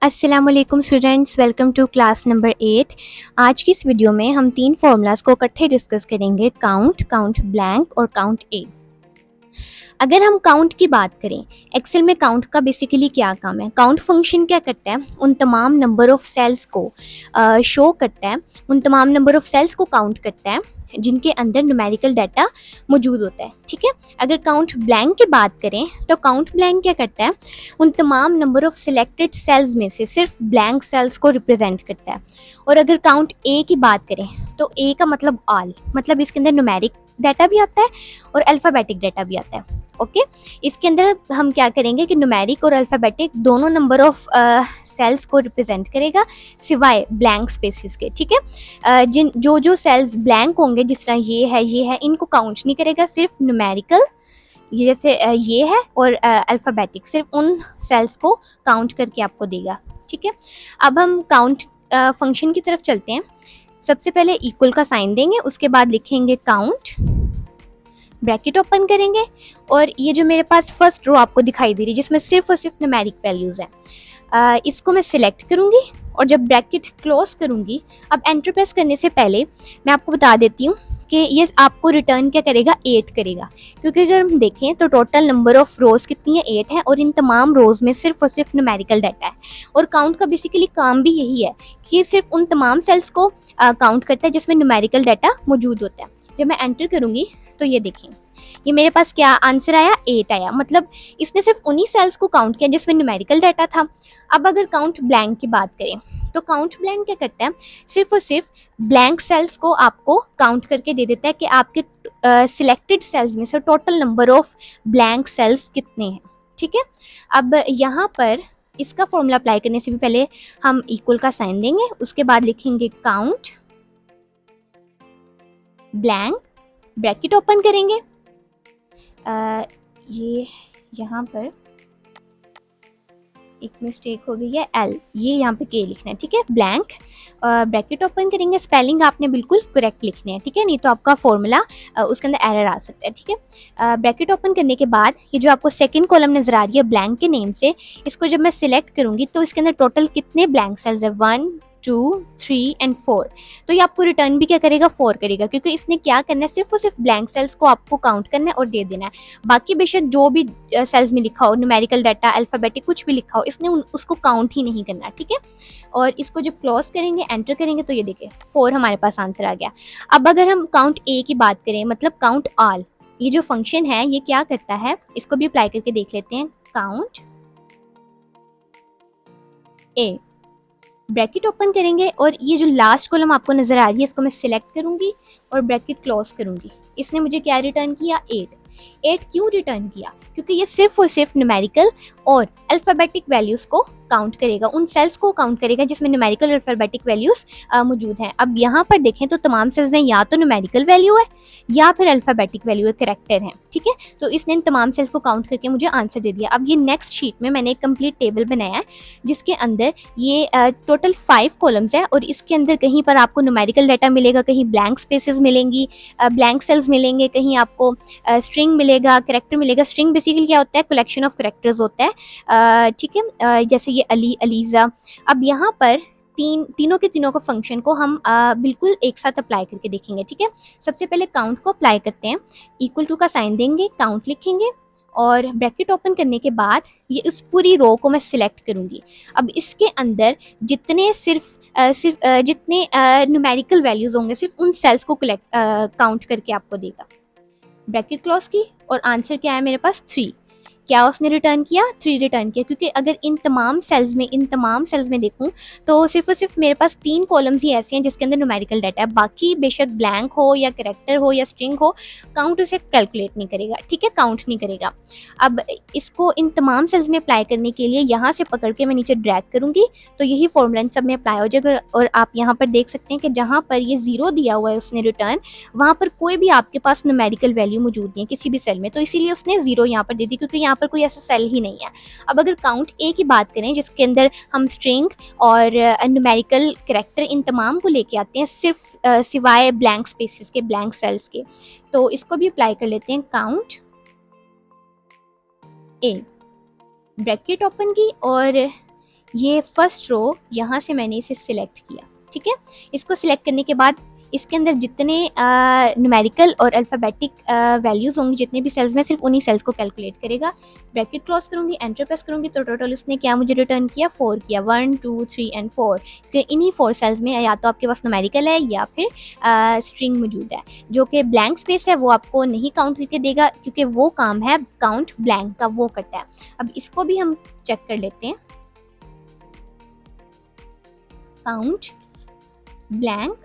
अस्सलाम वालेकुम students, welcome to class number 8। आज की इस वीडियो में हम तीन फार्मूलाज को इकट्ठे डिस्कस करेंगे, काउंट, काउंट ब्लैंक और काउंट ए। अगर हम काउंट की बात करें, एक्सेल में काउंट का बेसिकली क्या काम है? काउंट फंक्शन क्या करता है? उन तमाम नंबर ऑफ सेल्स को शो करता है, उन तमाम नंबर ऑफ सेल्स को काउंट करता है जिनके अंदर न्यूमेरिकल डाटा मौजूद होता है। ठीक है। अगर काउंट ब्लैंक की बात करें तो काउंट ब्लैंक क्या करता है? उन तमाम नंबर ऑफ सिलेक्टेड सेल्स में से सिर्फ ब्लैंक सेल्स को रिप्रेजेंट करता है। और अगर काउंट ए की बात करें तो ए का मतलब ऑल, मतलब इसके अंदर न्यूमेरिक डाटा भी आता है और अल्फ़ाबेटिक डाटा भी आता है। ओके। इसके अंदर हम क्या करेंगे कि न्यूमेरिक और अल्फ़ाबेटिक दोनों नंबर ऑफ सेल्स को रिप्रेजेंट करेगा सिवाय ब्लैंक स्पेसेस के। ठीक है। जिन जो जो सेल्स ब्लैंक होंगे, जिस तरह ये है, इनको काउंट नहीं करेगा, सिर्फ न्यूमेरिकल ये जैसे ये है और अल्फ़ाबेटिक सिर्फ उन सेल्स को काउंट करके आपको देगा। ठीक है। अब हम काउंट फंक्शन की तरफ चलते हैं। सबसे पहले इक्वल का साइन देंगे, उसके बाद लिखेंगे काउंट, ब्रैकेट ओपन करेंगे और ये जो मेरे पास फर्स्ट रो आपको दिखाई दे रही है जिसमें सिर्फ और सिर्फ न्यूमेरिक वैल्यूज़ हैं, इसको मैं सिलेक्ट करूँगी और जब ब्रैकेट क्लोज करूँगी, अब एंटर प्रेस करने से पहले मैं आपको बता देती हूँ कि ये आपको रिटर्न क्या करेगा, 8 करेगा। क्योंकि अगर हम देखें तो टोटल नंबर ऑफ रोज़ कितनी है, 8 है, और इन तमाम रोज़ में सिर्फ और सिर्फ न्यूमेरिकल डाटा है। और काउंट का बेसिकली काम भी यही है कि सिर्फ उन तमाम सेल्स को काउंट करता है जिसमें न्यूमेरिकल डाटा मौजूद होता है। जब मैं एंटर करूँगी तो ये देखें, ये मेरे पास क्या आंसर आया, 8 आया। मतलब इसने सिर्फ उन्हीं सेल्स को काउंट किया जिसमें न्यूमेरिकल डाटा था। अब अगर काउंट ब्लैंक की बात करें तो काउंट ब्लैंक क्या करता है, सिर्फ और सिर्फ ब्लैंक सेल्स को आपको काउंट करके दे देता है कि आपके सिलेक्टेड सेल्स में से total number of blank cells कितने हैं। ठीक है। अब यहाँ पर इसका फॉर्मूला अप्लाई करने से भी पहले हम इक्वल का साइन देंगे, उसके बाद लिखेंगे काउंट ब्लैंक, ब्रैकेट ओपन करेंगे। ये यहाँ पर एक मिस्टेक हो गई है, एल, ये यहाँ पे के लिखना है। ठीक है। ब्लैंक, ब्रैकेट ओपन करेंगे, स्पेलिंग आपने बिल्कुल करेक्ट लिखनी है। ठीक है, नहीं तो आपका फॉर्मूला उसके अंदर एरर आ सकता है। ठीक है। ब्रैकेट ओपन करने के बाद ये जो आपको सेकंड कॉलम नजर आ रही है ब्लैंक के नेम से, इसको जब मैं सिलेक्ट करूंगी तो इसके अंदर टोटल कितने ब्लैंक सेल्स है, 1 2 3 एंड 4। तो ये आपको रिटर्न भी क्या करेगा, 4 करेगा, क्योंकि इसने क्या करना है, सिर्फ और सिर्फ ब्लैंक सेल्स को आपको काउंट करना है और दे देना है। बाकी बेशक जो भी सेल्स में लिखा हो, न्यूमेरिकल डाटा, अल्फ़ाबेटिक कुछ भी लिखा हो, इसने उसको काउंट ही नहीं करना। ठीक है। और इसको जब क्लोज करेंगे, एंटर करेंगे, तो ये देखिए 4 हमारे पास आंसर आ गया। अब अगर हम काउंट ए की बात करें, मतलब काउंट ऑल, ये जो फंक्शन है ये क्या करता है, इसको भी अप्लाई करके देख लेते हैं। काउंट ए, ब्रैकेट ओपन करेंगे और ये जो लास्ट कॉलम आपको नजर आ रही है इसको मैं सिलेक्ट करूंगी और ब्रैकेट क्लोज करूंगी। इसने मुझे क्या रिटर्न किया, 8। 8 क्यों रिटर्न किया? क्योंकि ये सिर्फ और सिर्फ न्यूमेरिकल और अल्फ़ाबेटिक वैल्यूज़ को काउंट करेगा, उन सेल्स को काउंट करेगा जिसमें न्यूमेरिकल और अल्फ़ाबेटिक वैल्यूज़ मौजूद हैं। अब यहाँ पर देखें तो तमाम सेल्स में या तो न्यूमेरिकल वैल्यू है या फिर अल्फ़ाबेटिक वैल्यू है, करेक्टर है। ठीक है। तो इसने इन तमाम सेल्स को काउंट करके मुझे आंसर दे दिया। अब ये नेक्स्ट शीट में मैंने एक कंप्लीट टेबल बनाया है जिसके अंदर ये टोटल 5 कॉलम्स है और इसके अंदर कहीं पर आपको न्यूमेरिकल डाटा मिलेगा, कहीं ब्लैंक स्पेसेस मिलेंगी, ब्लैंक सेल्स मिलेंगे, कहीं आपको स्ट्रिंग मिलेगा, करेक्टर मिलेगा। स्ट्रिंग बेसिकली क्या होता है, कलेक्शन ऑफ करेक्टर्स होता है। ठीक है। जैसे ये अली, अलीज़ा। अब यहाँ पर तीनों के तीनों को फंक्शन को हम बिल्कुल एक साथ अप्लाई करके देखेंगे। ठीक है। सबसे पहले काउंट को अप्लाई करते हैं, इक्वल टू का साइन देंगे, काउंट लिखेंगे और ब्रैकेट ओपन करने के बाद ये उस पूरी रो को मैं सिलेक्ट करूंगी। अब इसके अंदर जितने जितने न्यूमेरिकल वैल्यूज होंगे सिर्फ उन सेल्स को काउंट करके आपको देगा। ब्रैकेट क्लोज की और आंसर क्या है मेरे पास, 3। क्या उसने रिटर्न किया, 3 रिटर्न किया। क्योंकि अगर इन तमाम सेल्स में देखूं तो सिर्फ और सिर्फ मेरे पास 3 कॉलम्स ही ऐसे हैं जिसके अंदर न्यूमेरिकल डाटा है। बाकी बेशक ब्लैंक हो या करेक्टर हो या स्ट्रिंग हो, काउंट उसे कैलकुलेट नहीं करेगा। ठीक है, काउंट नहीं करेगा। अब इसको इन तमाम सेल्स में अप्लाई करने के लिए यहाँ से पकड़ के मैं नीचे ड्रैग करूंगी तो यही फॉर्मूला इन सब में अप्लाई हो जाएगा। और आप यहाँ पर देख सकते हैं कि जहाँ पर ये 0 दिया हुआ है उसने रिटर्न, वहाँ पर कोई भी आपके पास न्यूमेरिकल वैल्यू मौजूद नहीं है किसी भी सेल में, तो इसीलिए उसने 0 यहाँ पर दे दी, क्योंकि यहाँ पर कोई ऐसा सेल ही नहीं है। अब अगर काउंट ए की बात करें जिसके अंदर हम स्ट्रिंग और न्यूमेरिकल करेक्टर इन तमाम को लेके आते हैं, सिर्फ सिवाय ब्लैंक स्पेसेस के, ब्लैंक सेल्स के, तो इसको भी अप्लाई कर लेते हैं। काउंट ए, ब्रैकेट ओपन की और ये फर्स्ट रो यहाँ से मैंने इसे सिलेक्ट किया, ठीक है। इसको सिलेक्ट करने के बाद इसके अंदर जितने न्यूमेरिकल और अल्फ़ाबेटिक वैल्यूज़ होंगी, जितने भी सेल्स में, सिर्फ उन्हीं सेल्स को कैलकुलेट करेगा। ब्रैकेट क्लोज करूँगी, एंटर प्रेस करूँगी तो टोटल उसने क्या मुझे रिटर्न किया, 4 किया, 1 2 3 एंड 4। क्योंकि इन्हीं 4 सेल्स में या तो आपके पास न्यूमेरिकल है या फिर स्ट्रिंग मौजूद है। जो कि ब्लैंक स्पेस है वो आपको नहीं काउंट करके देगा, क्योंकि वो काम है काउंट ब्लैंक का, वो करता है। अब इसको भी हम चेक कर लेते हैं। काउंट ब्लैंक,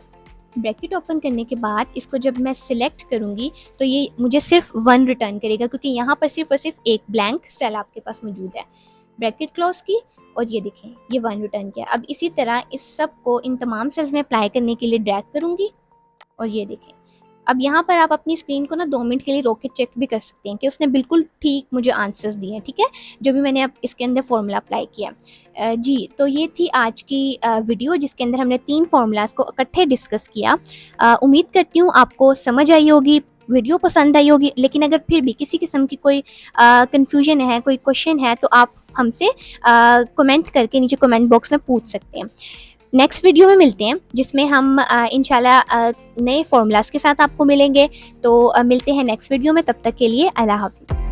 ब्रैकेट ओपन करने के बाद इसको जब मैं सिलेक्ट करूंगी तो ये मुझे सिर्फ 1 रिटर्न करेगा, क्योंकि यहाँ पर सिर्फ और सिर्फ एक ब्लैंक सेल आपके पास मौजूद है। ब्रैकेट क्लोज की और ये देखें ये 1 रिटर्न किया। अब इसी तरह इस सब को इन तमाम सेल्स में अप्लाई करने के लिए ड्रैग करूंगी और ये देखें। अब यहाँ पर आप अपनी स्क्रीन को ना 2 मिनट के लिए रोक के चेक भी कर सकते हैं कि उसने बिल्कुल ठीक मुझे आंसर्स दिए हैं, ठीक है, जो भी मैंने अब इसके अंदर फॉर्मूला अप्लाई किया। जी, तो ये थी आज की वीडियो जिसके अंदर हमने 3 फार्मूलाज को इकट्ठे डिस्कस किया। उम्मीद करती हूँ आपको समझ आई होगी, वीडियो पसंद आई होगी। लेकिन अगर फिर भी किसी किस्म की कोई कन्फ्यूजन है, कोई क्वेश्चन है, तो आप हमसे कमेंट करके नीचे कमेंट बॉक्स में पूछ सकते हैं। नेक्स्ट वीडियो में मिलते हैं जिसमें हम इंशाल्लाह नए फॉर्मूलाज के साथ आपको मिलेंगे। तो मिलते हैं नेक्स्ट वीडियो में, तब तक के लिए अल्लाह हाफिज़।